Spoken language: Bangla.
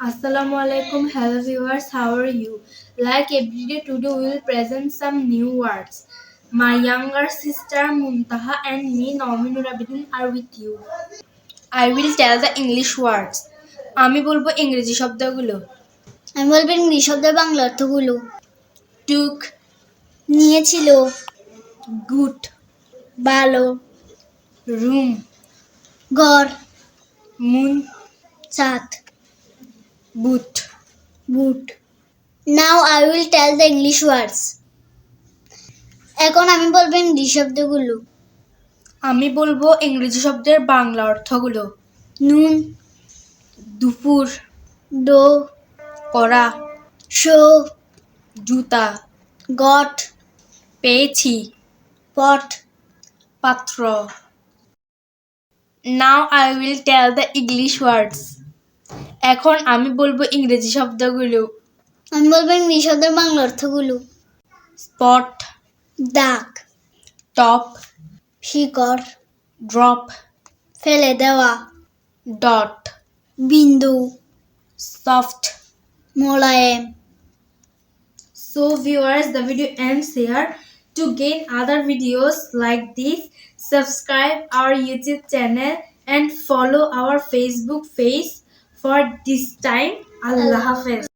Assalamu alaikum, hello viewers, how are you? Like every day, today we will present some new words. My younger sister Muntaha and me, Naomi Nurabidin, are with you. I will tell the English words. আমি বলবো ইংরেজি শব্দগুলো। আমি বলবো ইংলিশ শব্দের বাংলা অর্থগুলো। টুক, নিয়েছিল, গুড, ভালো, রুম, ঘর, মুন, চাঁদ, boot, boot. Now I will tell the English words. এখন আমি বলবো ইংলিশ শব্দগুলো। আমি বলবো ইংরেজি শব্দের বাংলা অর্থগুলো। নুন, দুপুর, ডো, করা, শো, জুতা, গট, পেয়েছি, পট। পাত্র। Now I will tell the English words. এখন আমি বলবো ইংরেজি শব্দগুলো। আমি বলবো ইংলিশ শব্দের বাংলা অর্থগুলো। স্পট, দাগ, টপ, শিকড়, ড্রপ, ফেলে দেওয়া, ডট, বিন্দু, সফট। মোলায়েম। So viewers, the video ends here. To gain other videos like this, subscribe our YouTube channel and follow our Facebook page. For this time, Allah Hafiz.